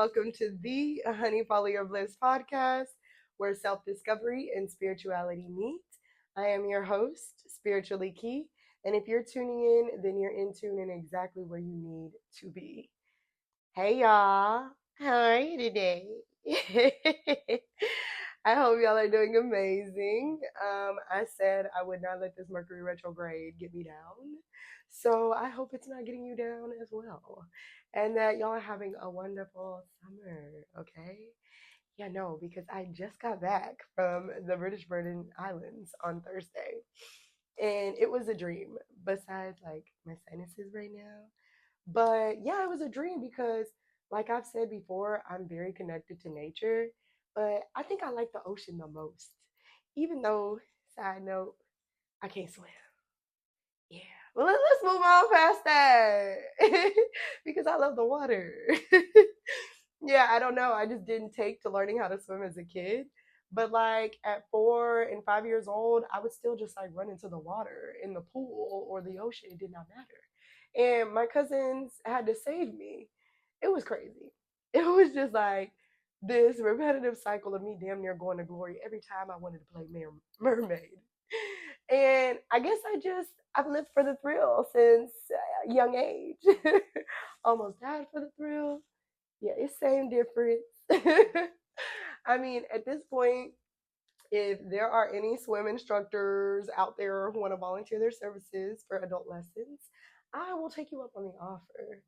welcome to the Honey Follow Your Bliss podcast, where self discovery and spirituality meet. I am your host, SpirituallyKi, and if you're tuning in, then you're in tune in exactly where you need to be. Hey, y'all. How are you today? I hope y'all are doing amazing. I said I would not let this Mercury retrograde get me down. So I hope it's not getting you down as well. And that y'all are having a wonderful summer, okay? Yeah, no, because I just got back from the British Virgin Islands on Thursday. And it was a dream, besides like my sinuses right now. But yeah, it was a dream because, like I've said before, I'm very connected to nature. But I think I like the ocean the most. Even though, side note, I can't swim. Yeah. Well, let's move on past that because I love the water. Yeah, I don't know. I just didn't take to learning how to swim as a kid. But like at 4 and 5 years old, I would still just like run into the water in the pool or the ocean. It did not matter. And my cousins had to save me. It was crazy. It was just like this repetitive cycle of me damn near going to glory every time I wanted to play mermaid. And I guess I've lived for the thrill since a young age. Almost died for the thrill. Yeah, it's same difference. I mean, at this point, if there are any swim instructors out there who want to volunteer their services for adult lessons, I will take you up on the offer.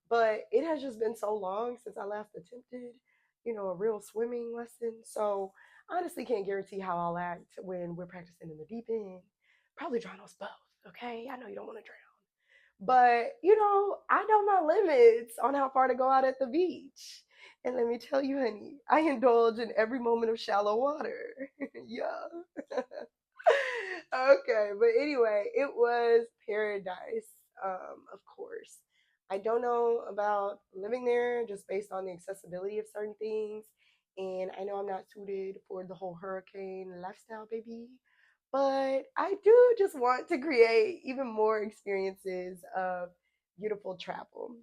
But it has just been so long since I last attempted, a real swimming lesson. So I honestly can't guarantee how I'll act when we're practicing in the deep end. Probably drown us both, okay? I know you don't want to drown. But, I know my limits on how far to go out at the beach. And let me tell you, honey, I indulge in every moment of shallow water. Yeah. Okay, but anyway, it was paradise, of course. I don't know about living there just based on the accessibility of certain things. And I know I'm not suited for the whole hurricane lifestyle, baby. But I do just want to create even more experiences of beautiful travel.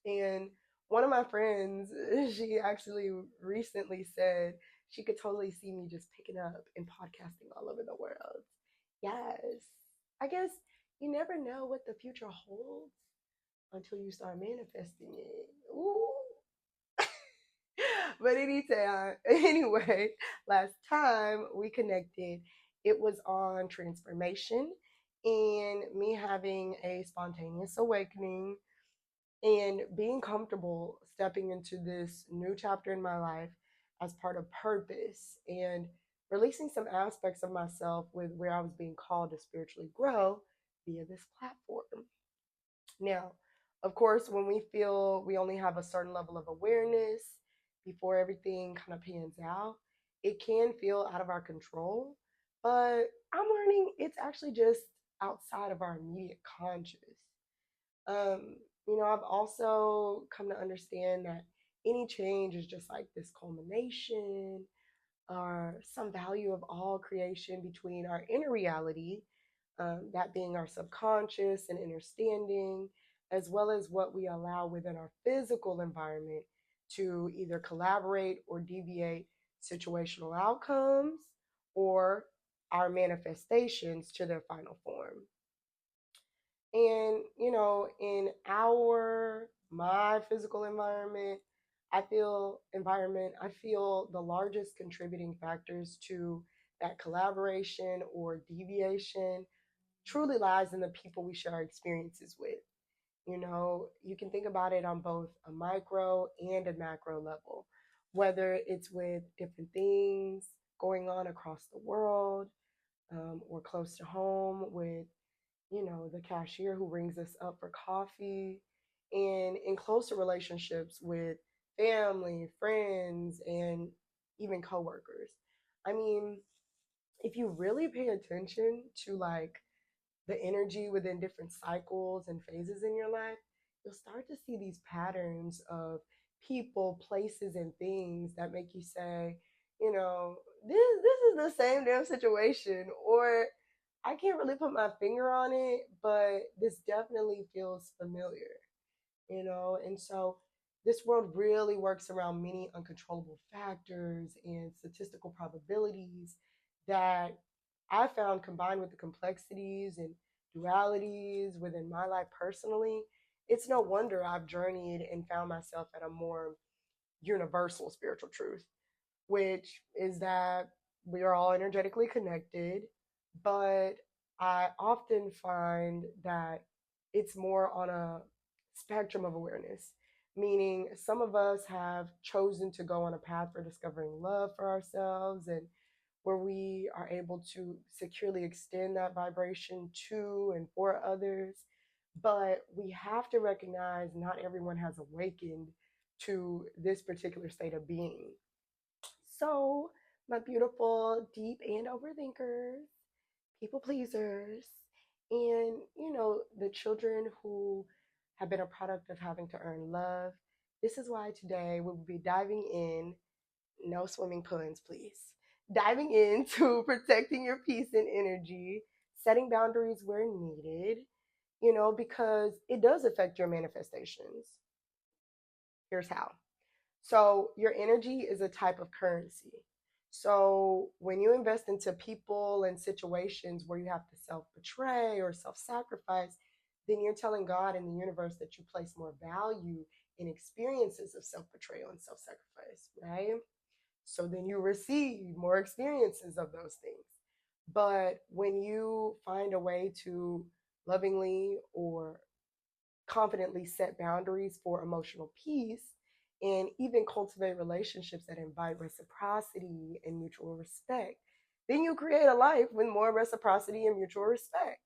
And one of my friends, she actually recently said she could totally see me just picking up and podcasting all over the world. Yes. I guess you never know what the future holds until you start manifesting it. Ooh. But anytime, anyway, last time we connected, it was on transformation and me having a spontaneous awakening and being comfortable stepping into this new chapter in my life as part of purpose and releasing some aspects of myself with where I was being called to spiritually grow via this platform. Now, of course, when we feel we only have a certain level of awareness before everything kind of pans out, it can feel out of our control. But I'm learning it's actually just outside of our immediate conscious. I've also come to understand that any change is just like this culmination or some value of all creation between our inner reality, that being our subconscious and understanding, as well as what we allow within our physical environment to either collaborate or deviate situational outcomes or our manifestations to their final form. And, in my physical environment, I feel the largest contributing factors to that collaboration or deviation truly lies in the people we share our experiences with. You can think about it on both a micro and a macro level, whether it's with different things going on across the world, or close to home with the cashier who rings us up for coffee, and in closer relationships with family, friends, and even coworkers. I mean, if you really pay attention to like the energy within different cycles and phases in your life, you'll start to see these patterns of people, places, and things that make you say, this is the same damn situation, or I can't really put my finger on it, but this definitely feels familiar, And so this world really works around many uncontrollable factors and statistical probabilities that I found, combined with the complexities and dualities within my life personally, it's no wonder I've journeyed and found myself at a more universal spiritual truth, which is that we are all energetically connected, but I often find that it's more on a spectrum of awareness, meaning some of us have chosen to go on a path for discovering love for ourselves, and where we are able to securely extend that vibration to and for others. But we have to recognize not everyone has awakened to this particular state of being. So, my beautiful, deep, and overthinkers, people pleasers, and the children who have been a product of having to earn love, this is why today we will be diving in. No swimming puns, please. Diving into protecting your peace and energy, setting boundaries where needed, because it does affect your manifestations. Here's how. So, your energy is a type of currency. So, when you invest into people and situations where you have to self betray or self sacrifice, then you're telling God and the universe that you place more value in experiences of self betrayal and self sacrifice, right? So then you receive more experiences of those things. But when you find a way to lovingly or confidently set boundaries for emotional peace and even cultivate relationships that invite reciprocity and mutual respect, then you create a life with more reciprocity and mutual respect.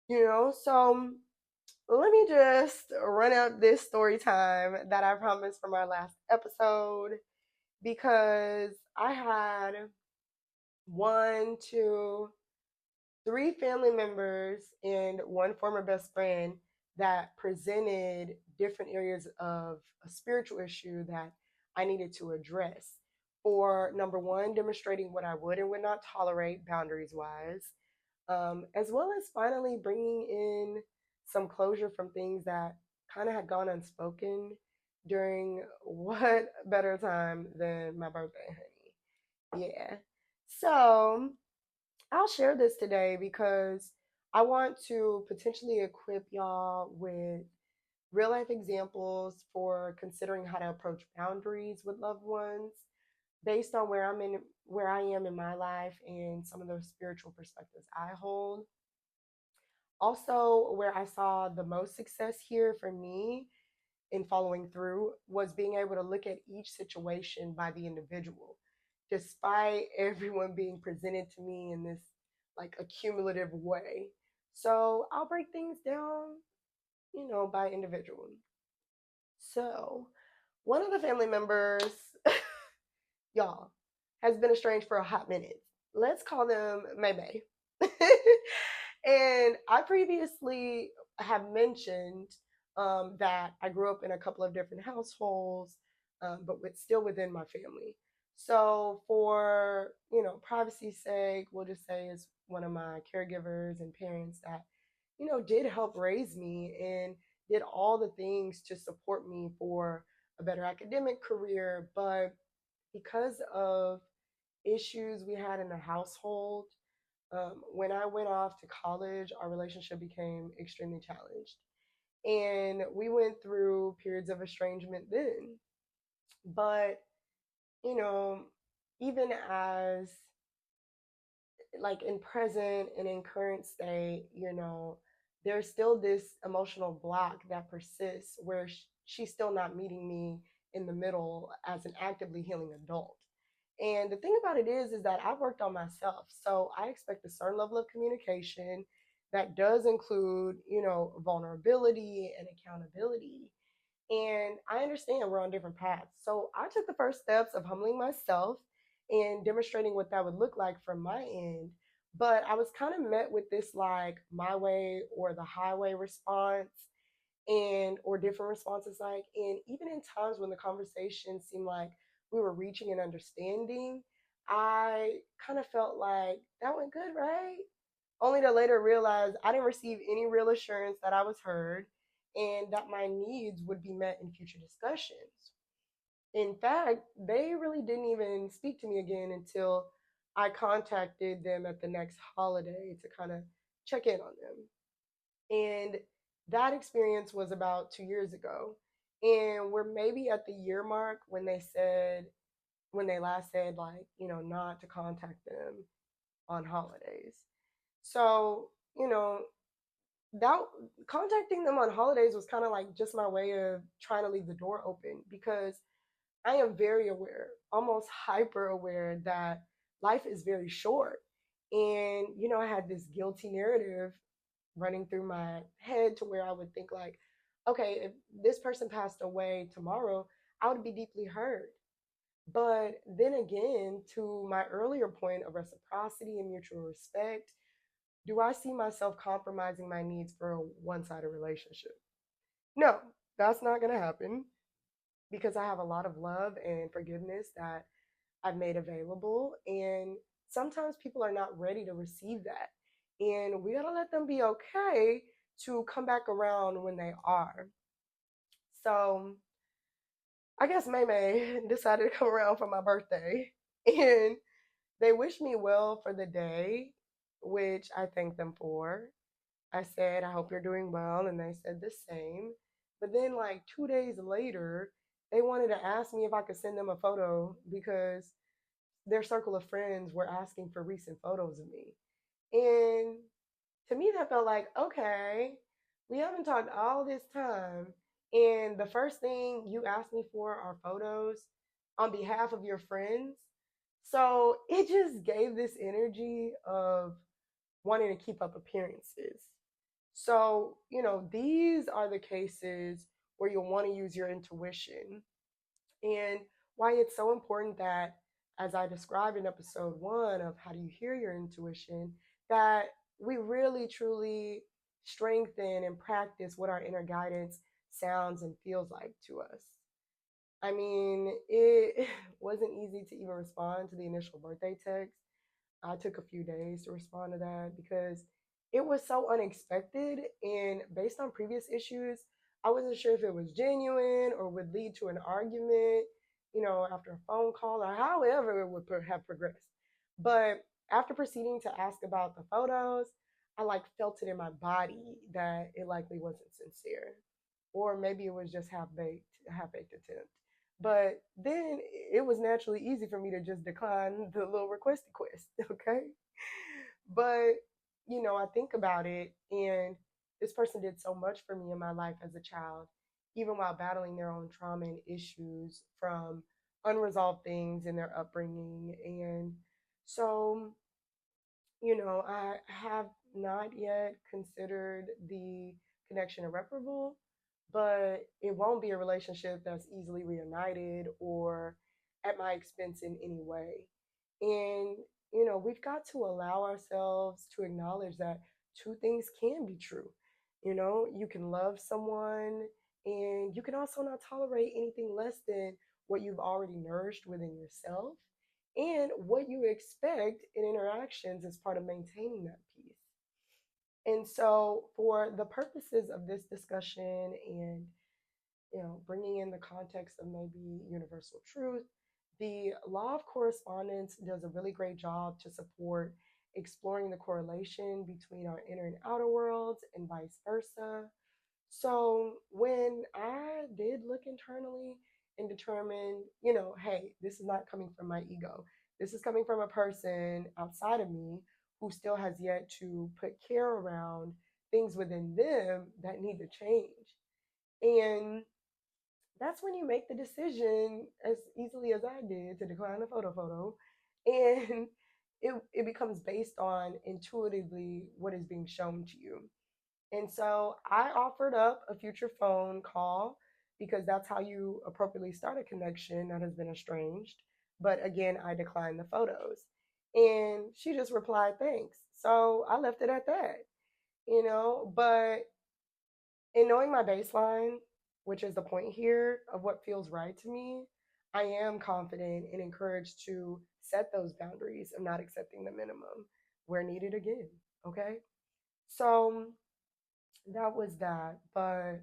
So let me just run out this story time that I promised from our last episode, because I had one, two, three family members and one former best friend that presented different areas of a spiritual issue that I needed to address. For number one, demonstrating what I would and would not tolerate boundaries wise, as well as finally bringing in some closure from things that kind of had gone unspoken during what better time than my birthday, honey. Yeah. So I'll share this today because I want to potentially equip y'all with real life examples for considering how to approach boundaries with loved ones based on where I am in my life and some of those spiritual perspectives I hold. Also, where I saw the most success here for me in following through was being able to look at each situation by the individual, despite everyone being presented to me in this like accumulative way. So I'll break things down, by individual. So one of the family members, y'all, has been estranged for a hot minute. Let's call them May May. And I previously have mentioned that I grew up in a couple of different households, still within my family. So for privacy's sake, we'll just say is one of my caregivers and parents that did help raise me and did all the things to support me for a better academic career. But because of issues we had in the household, when I went off to college, our relationship became extremely challenged. And we went through periods of estrangement then. But, you know, even as like in present and in current state, there's still this emotional block that persists where she's still not meeting me in the middle as an actively healing adult. And the thing about it is that I've worked on myself. So I expect a certain level of communication that does include, vulnerability and accountability. And I understand we're on different paths. So I took the first steps of humbling myself and demonstrating what that would look like from my end. But I was kind of met with this like my way or the highway response, and or different responses, like, and even in times when the conversation seemed like we were reaching an understanding, I kind of felt like that went good, right? Only to later realize I didn't receive any real assurance that I was heard, and that my needs would be met in future discussions. In fact, they really didn't even speak to me again until I contacted them at the next holiday to kind of check in on them. And that experience was about 2 years ago. And we're maybe at the year mark when they last said, like, not to contact them on holidays. So, that contacting them on holidays was kind of like just my way of trying to leave the door open, because I am very aware, almost hyper aware, that life is very short. And, I had this guilty narrative running through my head to where I would think, like, okay, if this person passed away tomorrow, I would be deeply hurt. But then again, to my earlier point of reciprocity and mutual respect, do I see myself compromising my needs for a one sided relationship? No, that's not going to happen, because I have a lot of love and forgiveness that I've made available. And sometimes people are not ready to receive that. And we got to let them be okay to come back around when they are. So I guess May May decided to come around for my birthday. And they wished me well for the day, which I thanked them for. I said, I hope you're doing well. And they said the same. But then, like 2 days later, they wanted to ask me if I could send them a photo, because their circle of friends were asking for recent photos of me. And to me, that felt like, okay, we haven't talked all this time. And the first thing you asked me for are photos on behalf of your friends. So it just gave this energy of wanting to keep up appearances. So, these are the cases where you'll want to use your intuition, and why it's so important that, as I described in episode 1 of How Do You Hear Your Intuition, that we really truly strengthen and practice what our inner guidance sounds and feels like to us. I mean, it wasn't easy to even respond to the initial birthday text. I took a few days to respond to that because it was so unexpected. And based on previous issues, I wasn't sure if it was genuine or would lead to an argument, after a phone call, or however it would have progressed. But after proceeding to ask about the photos, I like felt it in my body that it likely wasn't sincere. Or maybe it was just half baked attempt. But then it was naturally easy for me to just decline the little request, okay? But, I think about it, and this person did so much for me in my life as a child, even while battling their own trauma and issues from unresolved things in their upbringing. And so, I have not yet considered the connection irreparable, but it won't be a relationship that's easily reunited or at my expense in any way. And, we've got to allow ourselves to acknowledge that two things can be true. You can love someone, and you can also not tolerate anything less than what you've already nourished within yourself and what you expect in interactions as part of maintaining that peace. And so, for the purposes of this discussion and bringing in the context of maybe universal truth, the law of correspondence does a really great job to support exploring the correlation between our inner and outer worlds and vice versa. So when I did look internally and determined, hey, this is not coming from my ego. This is coming from a person outside of me who still has yet to put care around things within them that need to change. And that's when you make the decision as easily as I did to decline the photo. And it becomes based on intuitively what is being shown to you. And so I offered up a future phone call because that's how you appropriately start a connection that has been estranged. But again, I declined the photos. And she just replied, thanks. So I left it at that, But in knowing my baseline, which is the point here of what feels right to me, I am confident and encouraged to set those boundaries of not accepting the minimum where needed again. Okay. So that was that. But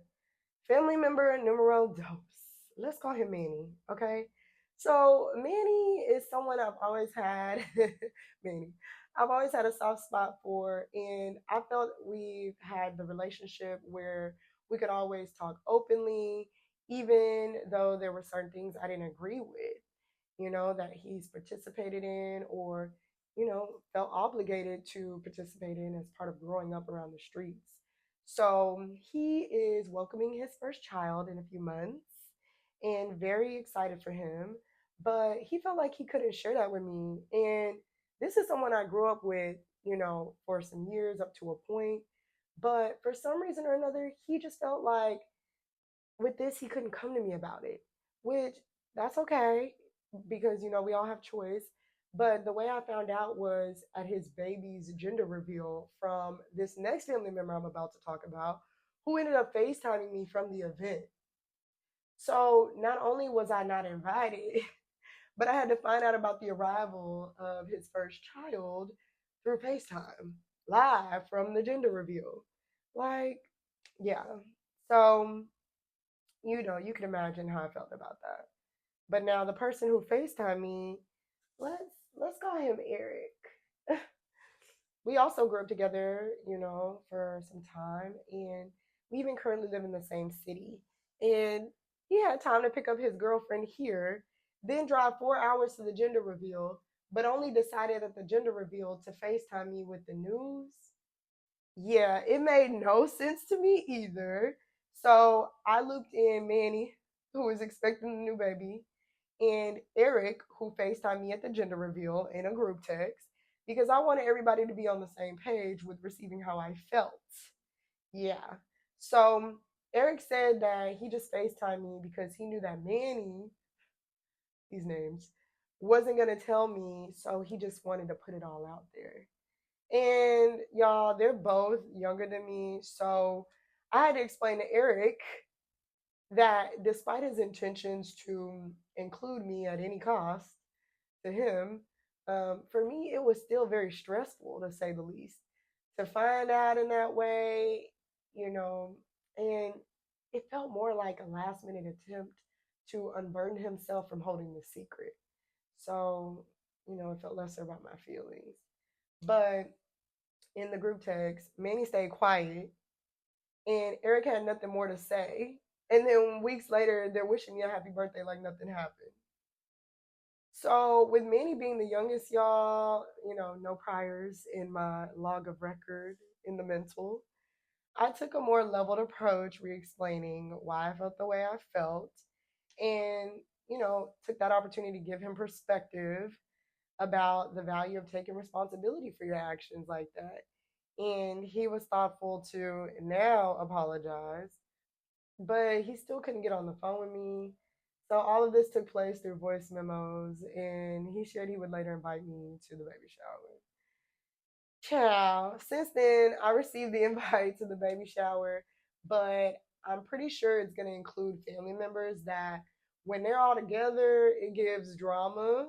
Family member numero dos. Let's call him Manny, okay? So Manny is someone I've always had. Manny, I've always had a soft spot for, and I felt we've had the relationship where we could always talk openly, even though there were certain things I didn't agree with, that he's participated in or, felt obligated to participate in as part of growing up around the streets. So he is welcoming his first child in a few months and very excited for him. But he felt like he couldn't share that with me. And this is someone I grew up with, for some years up to a point. But for some reason or another, he just felt like with this, he couldn't come to me about it, which that's okay because, we all have choice. But the way I found out was at his baby's gender reveal from this next family member I'm about to talk about, who ended up FaceTiming me from the event. So not only was I not invited, but I had to find out about the arrival of his first child through FaceTime, live from the gender reveal. Like, yeah. So you can imagine how I felt about that. But now the person who FaceTimed me, let's call him Eric. We also grew up together, for some time, and we even currently live in the same city. And he had time to pick up his girlfriend here, then drive 4 hours to the gender reveal, but only decided at the gender reveal to FaceTime me with the news. Yeah, it made no sense to me either. So I looped in Manny, who was expecting the new baby, and Eric, who FaceTimed me at the gender reveal in a group text, because I wanted everybody to be on the same page with receiving how I felt. Yeah. So Eric said that he just FaceTimed me because he knew that Manny, these names, wasn't going to tell me. So he just wanted to put it all out there. And y'all, they're both younger than me. So I had to explain to Eric that despite his intentions to include me at any cost to him, for me, it was still very stressful to say the least. To find out in that way, you know, and it felt more like a last minute attempt to unburden himself from holding the secret. So, it felt lesser about my feelings. But in the group text, Manny stayed quiet, and Eric had nothing more to say. And then weeks later, they're wishing me a happy birthday like nothing happened. So, with Manny being the youngest, y'all, no priors in my log of record in the mental, I took a more leveled approach, re explaining why I felt the way I felt, and, took that opportunity to give him perspective about the value of taking responsibility for your actions like that. And he was thoughtful to now apologize, but he still couldn't get on the phone with me. So all of this took place through voice memos, and he shared he would later invite me to the baby shower. Ciao. Since then, I received the invite to the baby shower, but I'm pretty sure it's going to include family members that when they're all together, it gives drama,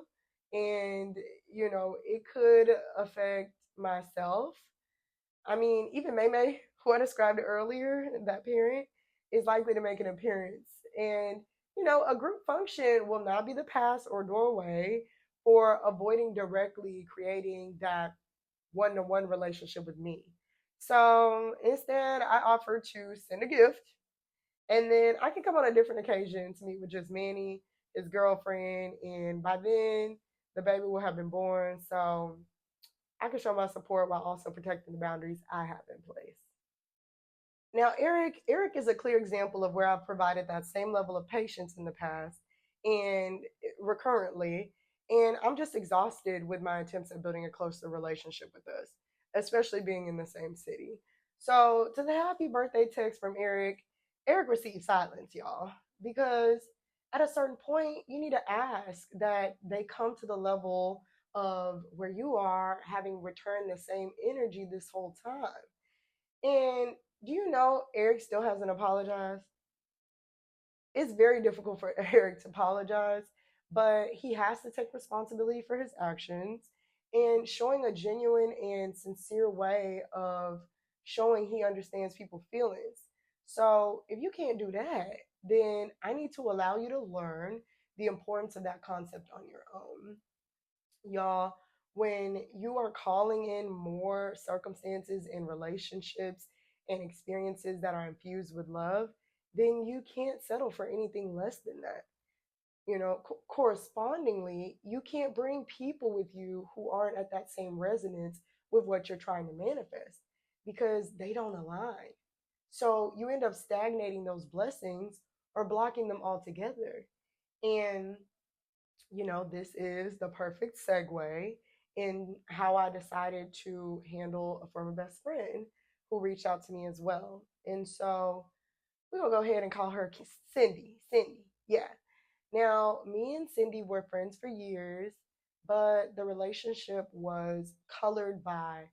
and it could affect myself. I mean, even Maymay, who I described earlier, that parent, is likely to make an appearance. And, a group function will not be the pass or doorway for avoiding directly creating that one to one relationship with me. So instead, I offer to send a gift, and then I can come on a different occasion to meet with just Manny, his girlfriend, and by then, the baby will have been born. So I can show my support while also protecting the boundaries I have in place. Now, Eric is a clear example of where I've provided that same level of patience in the past and recurrently, and I'm just exhausted with my attempts at building a closer relationship with us, especially being in the same city. So, to the happy birthday text from Eric received silence, y'all, because at a certain point, you need to ask that they come to the level of where you are, having returned the same energy this whole time. And do you know Eric still hasn't apologized? It's very difficult for Eric to apologize, but he has to take responsibility for his actions and showing a genuine and sincere way of showing he understands people's feelings. So if you can't do that, then I need to allow you to learn the importance of that concept on your own. Y'all, when you are calling in more circumstances and relationships and experiences that are infused with love, then you can't settle for anything less than that. Correspondingly, you can't bring people with you who aren't at that same resonance with what you're trying to manifest because they don't align. So you end up stagnating those blessings or blocking them altogether. And this is the perfect segue in how I decided to handle a former best friend who reached out to me as well. And so we're going to go ahead and call her Cindy. Cindy, yeah. Now, me and Cindy were friends for years, but the relationship was colored by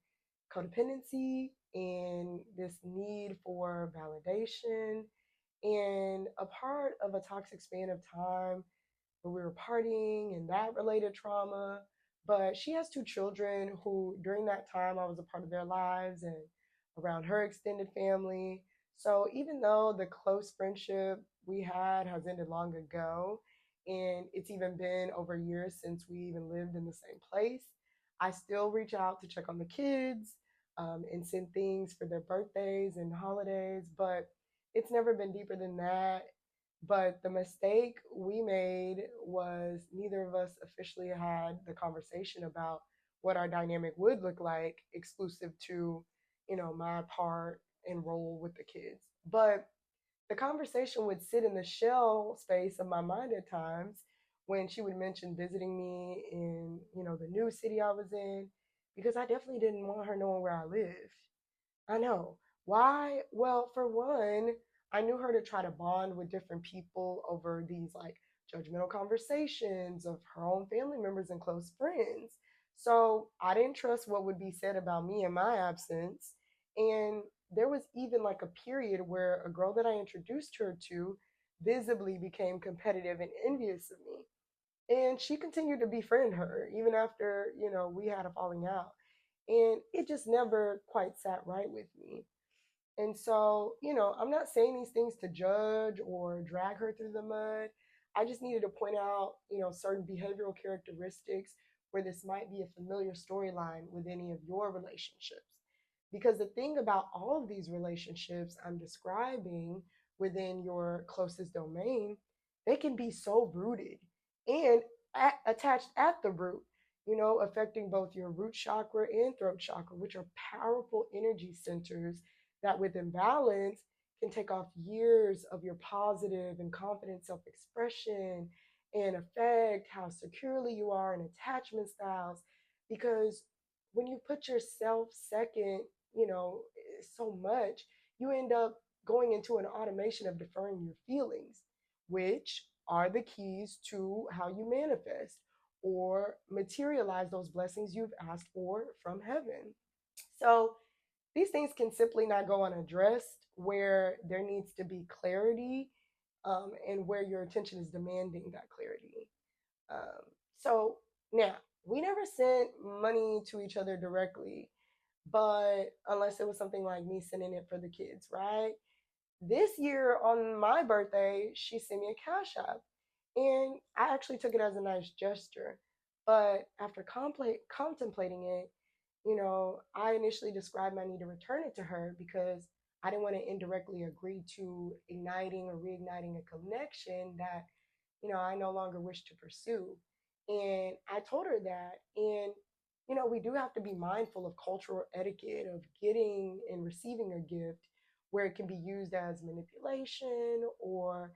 codependency and this need for validation and a part of a toxic span of time where we were partying and that related trauma. But she has two children who, during that time, I was a part of their lives and around her extended family. So even though the close friendship we had has ended long ago, and it's even been over years since we even lived in the same place, I still reach out to check on the kids and send things for their birthdays and holidays. But it's never been deeper than that. But the mistake we made was neither of us officially had the conversation about what our dynamic would look like exclusive to, my part and role with the kids. But the conversation would sit in the shell space of my mind at times when she would mention visiting me in, the new city I was in, because I definitely didn't want her knowing where I lived. I know. Why? Well, for one, I knew her to try to bond with different people over these like judgmental conversations of her own family members and close friends. So I didn't trust what would be said about me in my absence. And there was even like a period where a girl that I introduced her to visibly became competitive and envious of me. And she continued to befriend her even after, we had a falling out. And it just never quite sat right with me. And so, I'm not saying these things to judge or drag her through the mud. I just needed to point out, certain behavioral characteristics where this might be a familiar storyline with any of your relationships. Because the thing about all of these relationships I'm describing within your closest domain, they can be so rooted and attached at the root, affecting both your root chakra and throat chakra, which are powerful energy centers that with imbalance can take off years of your positive and confident self-expression and affect how securely you are in attachment styles. Because when you put yourself second, so much, you end up going into an automation of deferring your feelings, which are the keys to how you manifest or materialize those blessings you've asked for from heaven. So these things can simply not go unaddressed where there needs to be clarity and where your attention is demanding that clarity. Um, so now, we never sent money to each other directly, but unless it was something like me sending it for the kids, right? This year on my birthday, she sent me a cash app, and I actually took it as a nice gesture. But after contemplating it, I initially described my need to return it to her because I didn't want to indirectly agree to igniting or reigniting a connection that, I no longer wish to pursue. And I told her that. And, we do have to be mindful of cultural etiquette of getting and receiving a gift where it can be used as manipulation or,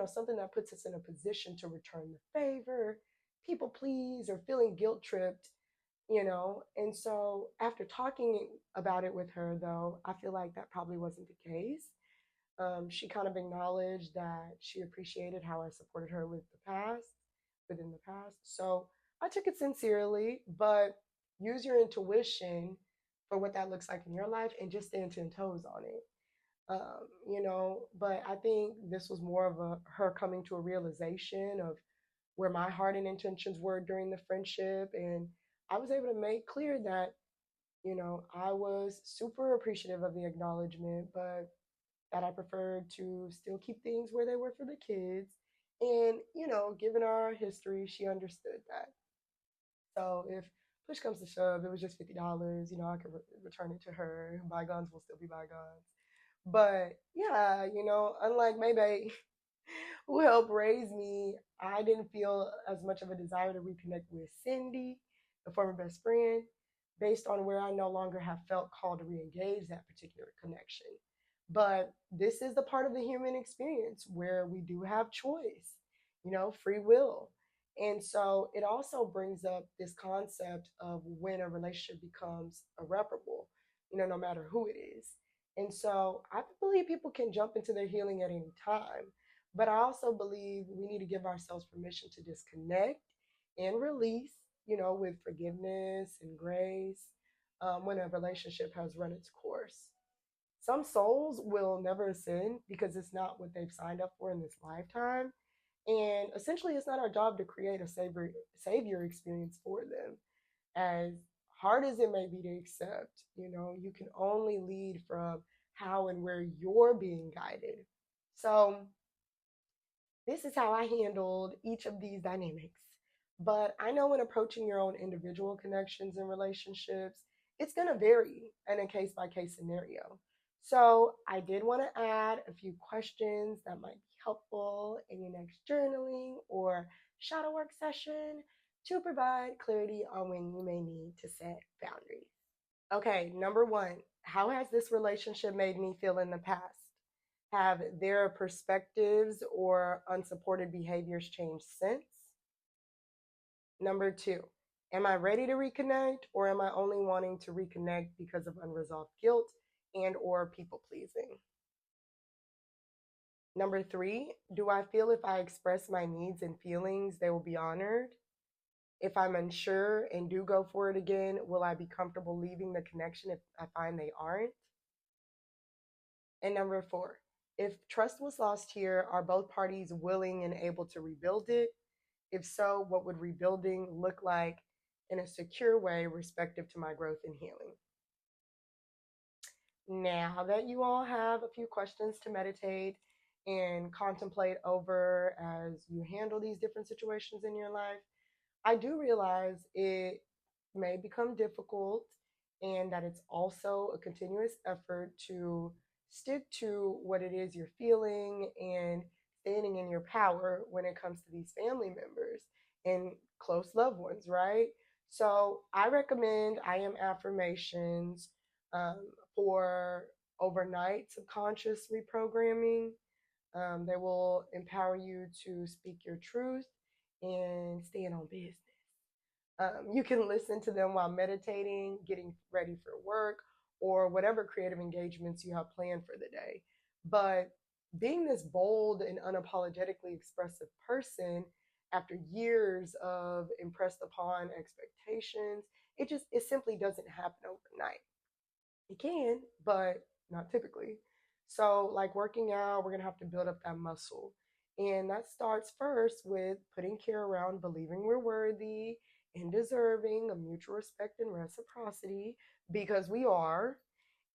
something that puts us in a position to return the favor, people please, or feeling guilt tripped. And so after talking about it with her, though, I feel like that probably wasn't the case. She kind of acknowledged that she appreciated how I supported her within the past. So I took it sincerely, but use your intuition for what that looks like in your life and just stand 10 toes on it. But I think this was more of her coming to a realization of where my heart and intentions were during the friendship. And I was able to make clear that, I was super appreciative of the acknowledgement, but that I preferred to still keep things where they were for the kids. And, given our history, she understood that. So if push comes to shove, it was just $50. I could return it to her. Bygones will still be bygones. But yeah, unlike maybe who helped raise me, I didn't feel as much of a desire to reconnect with Cindy, the former best friend, based on where I no longer have felt called to re-engage that particular connection. But this is the part of the human experience where we do have choice, free will. And so it also brings up this concept of when a relationship becomes irreparable, no matter who it is. And so I believe people can jump into their healing at any time. But I also believe we need to give ourselves permission to disconnect and release, with forgiveness and grace when a relationship has run its course. Some souls will never ascend because it's not what they've signed up for in this lifetime. And essentially, it's not our job to create a savior experience for them. As hard as it may be to accept, you can only lead from how and where you're being guided. So, this is how I handled each of these dynamics. But I know when approaching your own individual connections and relationships, it's going to vary in a case by case scenario. So I did want to add a few questions that might be helpful in your next journaling or shadow work session to provide clarity on when you may need to set boundaries. Okay, number one, how has this relationship made me feel in the past? Have their perspectives or unsupported behaviors changed since? Number two, am I ready to reconnect or am I only wanting to reconnect because of unresolved guilt and or people pleasing? Number three, do I feel if I express my needs and feelings, they will be honored? If I'm unsure and do go for it again, will I be comfortable leaving the connection if I find they aren't? And number four, if trust was lost here, are both parties willing and able to rebuild it? If so, what would rebuilding look like in a secure way, respective to my growth and healing? Now that you all have a few questions to meditate and contemplate over as you handle these different situations in your life, I do realize it may become difficult and that it's also a continuous effort to stick to what it is you're feeling and standing in your power when it comes to these family members and close loved ones, right? So I recommend I am affirmations for overnight subconscious reprogramming. They will empower you to speak your truth and stand on business. You can listen to them while meditating, getting ready for work, or whatever creative engagements you have planned for the day. But being this bold and unapologetically expressive person after years of impressed upon expectations, it simply doesn't happen overnight. It can, but not typically. So, like working out, we're going to have to build up that muscle. And that starts first with putting care around believing we're worthy and deserving of mutual respect and reciprocity because we are,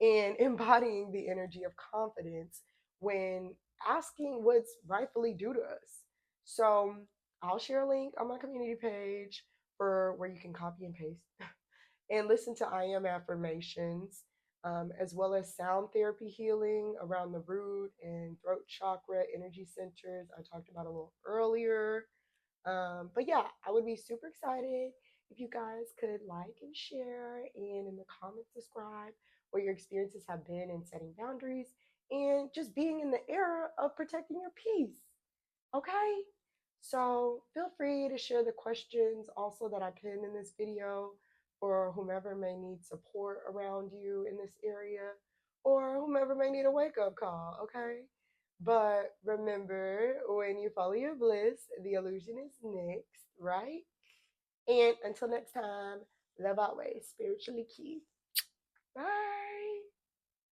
and embodying the energy of confidence when asking what's rightfully due to us. So, I'll share a link on my community page for where you can copy and paste and listen to I am affirmations, as well as sound therapy healing around the root and throat chakra energy centers I talked about a little earlier. But yeah, I would be super excited if you guys could like and share and in the comments describe what your experiences have been in setting boundaries and just being in the era of protecting your peace. Okay? So feel free to share the questions also that I pinned in this video for whomever may need support around you in this area or whomever may need a wake up call, okay? But remember, when you follow your bliss, the illusion is next, right? And until next time, love always, spiritually key. Bye.